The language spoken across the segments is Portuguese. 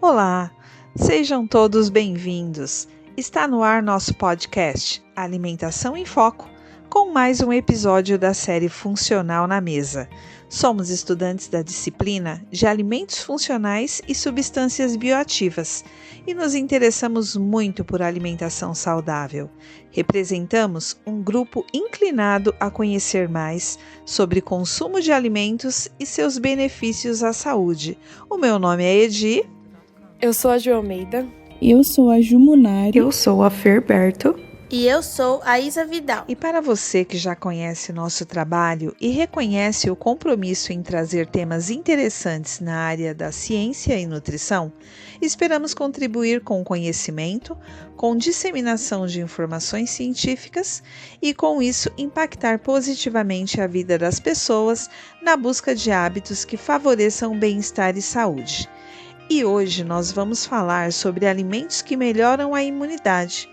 Olá, sejam todos bem-vindos. Está no ar nosso podcast Alimentação em Foco, com mais um episódio da série Funcional na Mesa. Somos estudantes da disciplina de Alimentos Funcionais e Substâncias Bioativas e nos interessamos muito por alimentação saudável. Representamos um grupo inclinado a conhecer mais sobre consumo de alimentos e seus benefícios à saúde. O meu nome é Edi. Eu sou a Ju Almeida. Eu sou a Ju Munari. Eu sou a Ferberto. E eu sou a Isa Vidal. E para você que já conhece nosso trabalho e reconhece o compromisso em trazer temas interessantes na área da ciência e nutrição, esperamos contribuir com conhecimento, com disseminação de informações científicas e, com isso, impactar positivamente a vida das pessoas na busca de hábitos que favoreçam o bem-estar e saúde. E hoje nós vamos falar sobre alimentos que melhoram a imunidade.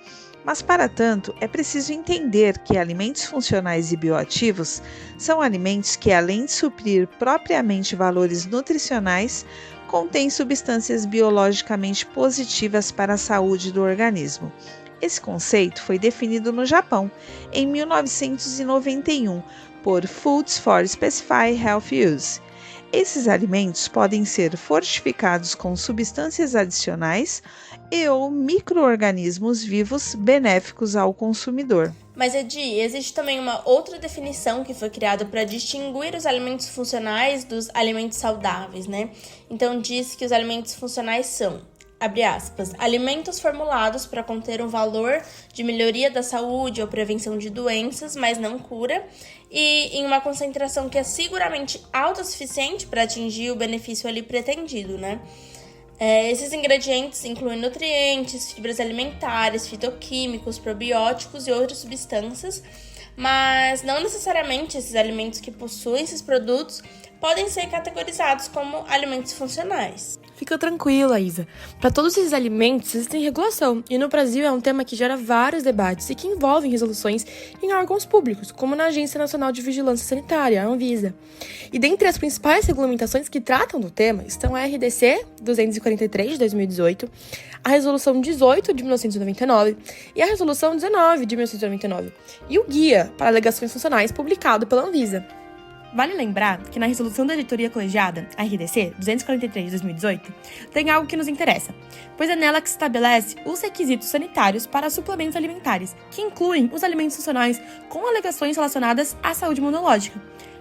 Mas para tanto, é preciso entender que alimentos funcionais e bioativos são alimentos que, além de suprir propriamente valores nutricionais, contêm substâncias biologicamente positivas para a saúde do organismo. Esse conceito foi definido no Japão em 1991 por Foods for Specified Health Use. Esses alimentos podem ser fortificados com substâncias adicionais e ou micro-organismos vivos benéficos ao consumidor. Mas, Edi, existe também uma outra definição que foi criada para distinguir os alimentos funcionais dos alimentos saudáveis, né? Então, diz que os alimentos funcionais são, abre aspas, alimentos formulados para conter um valor de melhoria da saúde ou prevenção de doenças, mas não cura, e em uma concentração que é seguramente autossuficiente para atingir o benefício ali pretendido, né? Esses ingredientes incluem nutrientes, fibras alimentares, fitoquímicos, probióticos e outras substâncias, mas não necessariamente esses alimentos que possuem esses produtos podem ser categorizados como alimentos funcionais. Fica tranquila, Isa. Para todos esses alimentos existem regulação, e no Brasil é um tema que gera vários debates e que envolvem resoluções em órgãos públicos, como na Agência Nacional de Vigilância Sanitária, a Anvisa. E dentre as principais regulamentações que tratam do tema estão a RDC 243 de 2018, a Resolução 18 de 1999 e a Resolução 19 de 1999, e o Guia para Alegações Funcionais publicado pela Anvisa. Vale lembrar que na Resolução da Editoria Colegiada, a RDC 243 de 2018, tem algo que nos interessa, pois é nela que se estabelece os requisitos sanitários para suplementos alimentares, que incluem os alimentos funcionais com alegações relacionadas à saúde imunológica.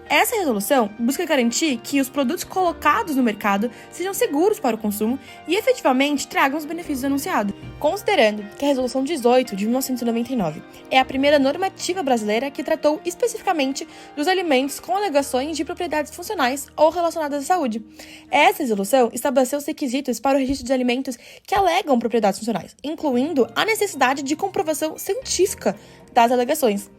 Essa resolução busca garantir que os produtos colocados no mercado sejam seguros para o consumo e efetivamente tragam os benefícios anunciados. Considerando que a Resolução 18 de 1999 é a primeira normativa brasileira que tratou especificamente dos alimentos com alegações de propriedades funcionais ou relacionadas à saúde. Essa resolução estabeleceu os requisitos para o registro de alimentos que alegam propriedades funcionais, incluindo a necessidade de comprovação científica das alegações.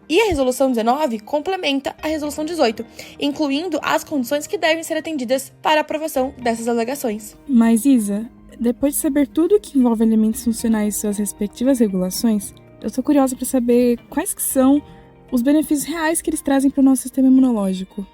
E a Resolução 19 complementa a Resolução 18, incluindo as condições que devem ser atendidas para a aprovação dessas alegações. Mas, Isa, depois de saber tudo o que envolve alimentos funcionais e suas respectivas regulações, eu tô curiosa para saber quais que são os benefícios reais que eles trazem para o nosso sistema imunológico.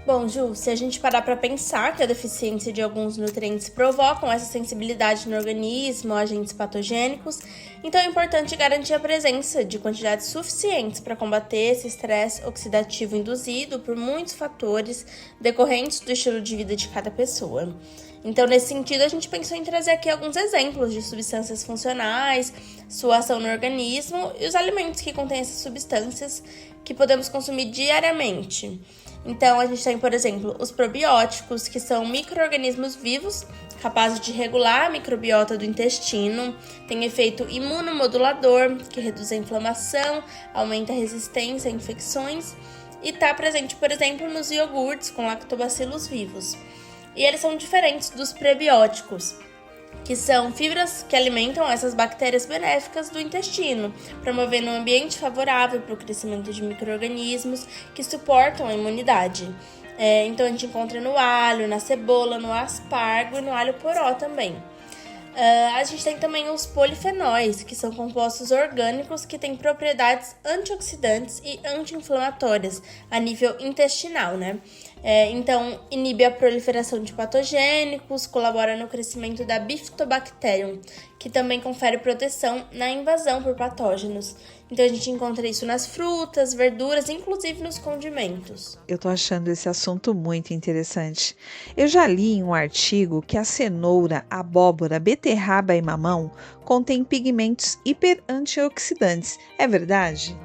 Bom, Ju, se a gente parar para pensar que a deficiência de alguns nutrientes provocam essa sensibilidade no organismo a agentes patogênicos, então é importante garantir a presença de quantidades suficientes para combater esse estresse oxidativo induzido por muitos fatores decorrentes do estilo de vida de cada pessoa. Então, nesse sentido, a gente pensou em trazer aqui alguns exemplos de substâncias funcionais, sua ação no organismo e os alimentos que contêm essas substâncias que podemos consumir diariamente. Então, a gente tem, por exemplo, os probióticos, que são micro-organismos vivos capazes de regular a microbiota do intestino, tem efeito imunomodulador, que reduz a inflamação, aumenta a resistência a infecções e está presente, por exemplo, nos iogurtes com lactobacilos vivos. E eles são diferentes dos prebióticos, que são fibras que alimentam essas bactérias benéficas do intestino, promovendo um ambiente favorável para o crescimento de micro-organismos que suportam a imunidade. Então a gente encontra no alho, na cebola, no aspargo e no alho poró também. A gente tem também os polifenóis, que são compostos orgânicos que têm propriedades antioxidantes e anti-inflamatórias a nível intestinal, né? Então, inibe a proliferação de patogênicos, colabora no crescimento da Bifidobacterium, que também confere proteção na invasão por patógenos. Então, a gente encontra isso nas frutas, verduras, inclusive nos condimentos. Eu tô achando esse assunto muito interessante. Eu já li em um artigo que a cenoura, abóbora, beterraba e mamão contêm pigmentos hiperantioxidantes. É verdade?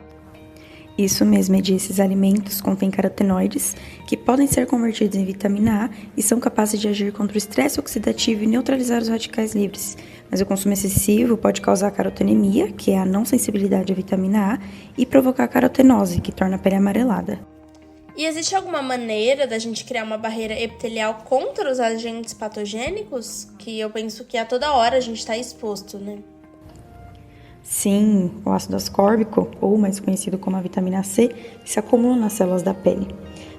Isso mesmo, Edi, esses alimentos contêm carotenoides que podem ser convertidos em vitamina A e são capazes de agir contra o estresse oxidativo e neutralizar os radicais livres. Mas o consumo excessivo pode causar carotenemia, que é a não sensibilidade à vitamina A, e provocar carotenose, que torna a pele amarelada. E existe alguma maneira da gente criar uma barreira epitelial contra os agentes patogênicos? Que eu penso que a toda hora a gente está exposto, né? Sim, o ácido ascórbico, ou mais conhecido como a vitamina C, se acumula nas células da pele.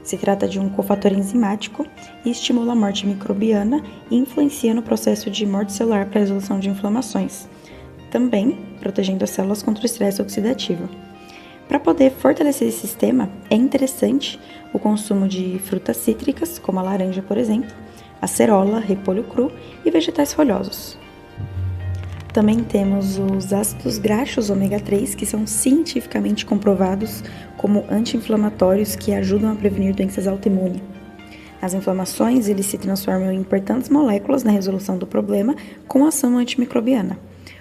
Se trata de um cofator enzimático e estimula a morte microbiana e influencia no processo de morte celular para a resolução de inflamações, também protegendo as células contra o estresse oxidativo. Para poder fortalecer esse sistema, é interessante o consumo de frutas cítricas, como a laranja, por exemplo, acerola, repolho cru e vegetais folhosos. Também temos os ácidos graxos ômega 3, que são cientificamente comprovados como anti-inflamatórios que ajudam a prevenir doenças autoimunes. As inflamações, eles se transformam em importantes moléculas na resolução do problema com ação antimicrobiana.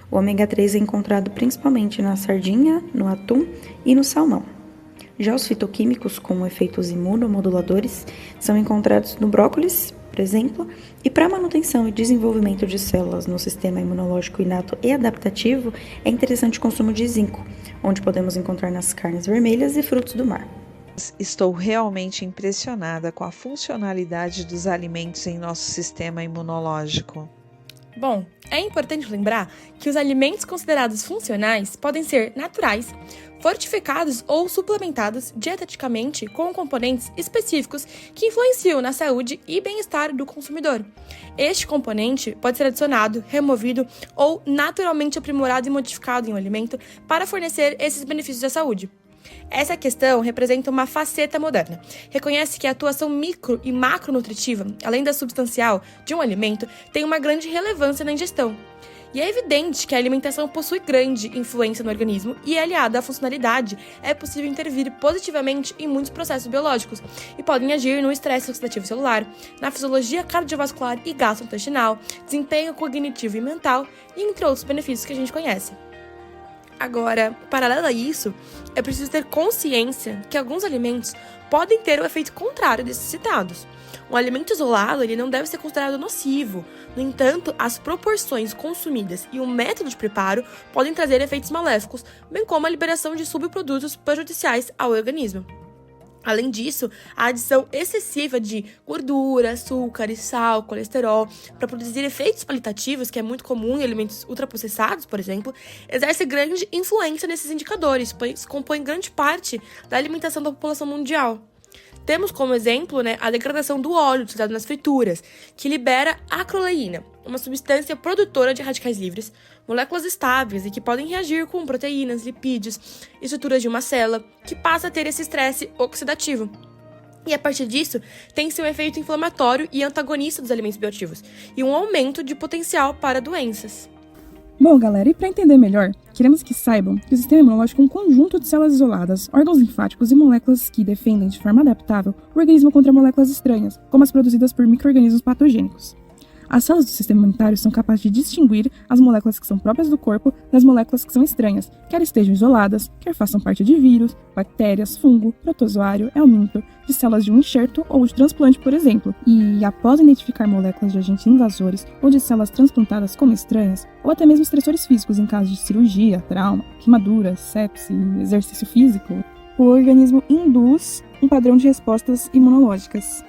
O ômega 3 é encontrado principalmente na sardinha, no atum e no salmão. Já os fitoquímicos, com efeitos imunomoduladores, são encontrados no brócolis, por exemplo, e para a manutenção e desenvolvimento de células no sistema imunológico inato e adaptativo, é interessante o consumo de zinco, onde podemos encontrar nas carnes vermelhas e frutos do mar. Estou realmente impressionada com a funcionalidade dos alimentos em nosso sistema imunológico. Bom, é importante lembrar que os alimentos considerados funcionais podem ser naturais, fortificados ou suplementados dieteticamente com componentes específicos que influenciam na saúde e bem-estar do consumidor. Este componente pode ser adicionado, removido ou naturalmente aprimorado e modificado em um alimento para fornecer esses benefícios à saúde. Essa questão representa uma faceta moderna. Reconhece que a atuação micro e macronutritiva, além da substancial, de um alimento, tem uma grande relevância na ingestão. E é evidente que a alimentação possui grande influência no organismo e, aliada à funcionalidade, é possível intervir positivamente em muitos processos biológicos e podem agir no estresse oxidativo celular, na fisiologia cardiovascular e gastrointestinal, desempenho cognitivo e mental, e entre outros benefícios que a gente conhece. Agora, paralelo a isso, é preciso ter consciência que alguns alimentos podem ter o efeito contrário desses citados. Um alimento isolado ele não deve ser considerado nocivo. No entanto, as proporções consumidas e o método de preparo podem trazer efeitos maléficos, bem como a liberação de subprodutos prejudiciais ao organismo. Além disso, a adição excessiva de gordura, açúcar, sal, colesterol para produzir efeitos qualitativos, que é muito comum em alimentos ultraprocessados, por exemplo, exerce grande influência nesses indicadores, pois compõem grande parte da alimentação da população mundial. Temos como exemplo, a degradação do óleo utilizado nas frituras, que libera acroleína, uma substância produtora de radicais livres, moléculas estáveis e que podem reagir com proteínas, lipídios, estruturas de uma célula, que passa a ter esse estresse oxidativo. E a partir disso, tem-se um efeito inflamatório e antagonista dos alimentos bioativos, e um aumento de potencial para doenças. Bom, galera, e para entender melhor, queremos que saibam que o sistema imunológico é um conjunto de células isoladas, órgãos linfáticos e moléculas que defendem de forma adaptável o organismo contra moléculas estranhas, como as produzidas por micro-organismos patogênicos. As células do sistema imunitário são capazes de distinguir as moléculas que são próprias do corpo das moléculas que são estranhas, quer estejam isoladas, quer façam parte de vírus, bactérias, fungo, protozoário, helminto, de células de um enxerto ou de transplante, por exemplo. E após identificar moléculas de agentes invasores ou de células transplantadas como estranhas, ou até mesmo estressores físicos em caso de cirurgia, trauma, queimadura, sepse, exercício físico, o organismo induz um padrão de respostas imunológicas.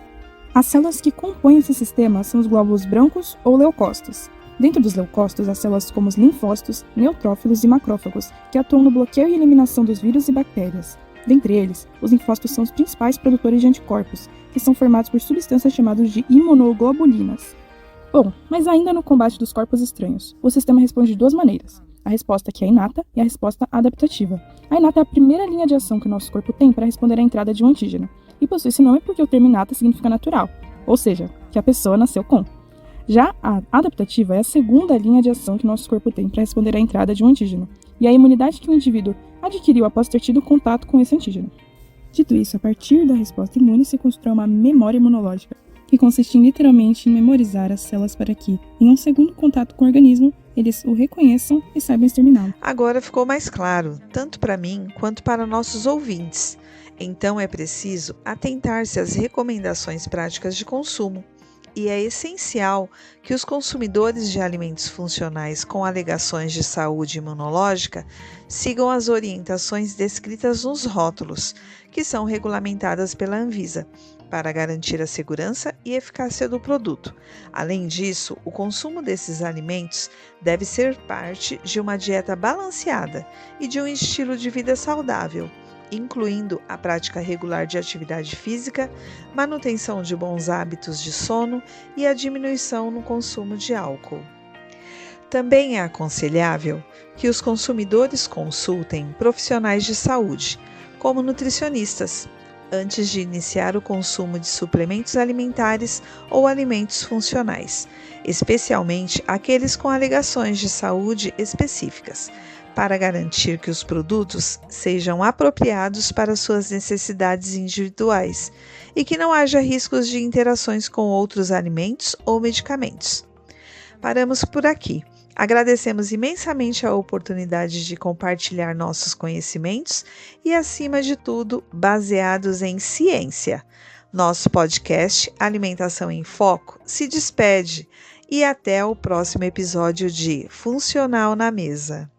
As células que compõem esse sistema são os glóbulos brancos ou leucócitos. Dentro dos leucócitos, há células como os linfócitos, neutrófilos e macrófagos, que atuam no bloqueio e eliminação dos vírus e bactérias. Dentre eles, os linfócitos são os principais produtores de anticorpos, que são formados por substâncias chamadas de imunoglobulinas. Bom, mas ainda no combate dos corpos estranhos, o sistema responde de duas maneiras. A resposta que é inata e a resposta adaptativa. A inata é a primeira linha de ação que o nosso corpo tem para responder à entrada de um antígeno. e possui esse nome porque o termo inata significa natural, ou seja, que a pessoa nasceu com. Já a adaptativa é a segunda linha de ação que nosso corpo tem para responder à entrada de um antígeno, e a imunidade que o indivíduo adquiriu após ter tido contato com esse antígeno. Dito isso, a partir da resposta imune se constrói uma memória imunológica, que consiste literalmente em memorizar as células para que, em um segundo contato com o organismo, eles o reconheçam e saibam exterminá-lo. Agora ficou mais claro, tanto para mim quanto para nossos ouvintes. Então é preciso atentar-se às recomendações práticas de consumo. E é essencial que os consumidores de alimentos funcionais com alegações de saúde imunológica sigam as orientações descritas nos rótulos, que são regulamentadas pela Anvisa, para garantir a segurança e eficácia do produto. Além disso, o consumo desses alimentos deve ser parte de uma dieta balanceada e de um estilo de vida saudável, incluindo a prática regular de atividade física, manutenção de bons hábitos de sono e a diminuição no consumo de álcool. Também é aconselhável que os consumidores consultem profissionais de saúde, como nutricionistas, antes de iniciar o consumo de suplementos alimentares ou alimentos funcionais, especialmente aqueles com alegações de saúde específicas, para garantir que os produtos sejam apropriados para suas necessidades individuais e que não haja riscos de interações com outros alimentos ou medicamentos. Paramos por aqui. Agradecemos imensamente a oportunidade de compartilhar nossos conhecimentos e, acima de tudo, baseados em ciência. Nosso podcast Alimentação em Foco se despede e até o próximo episódio de Funcional na Mesa.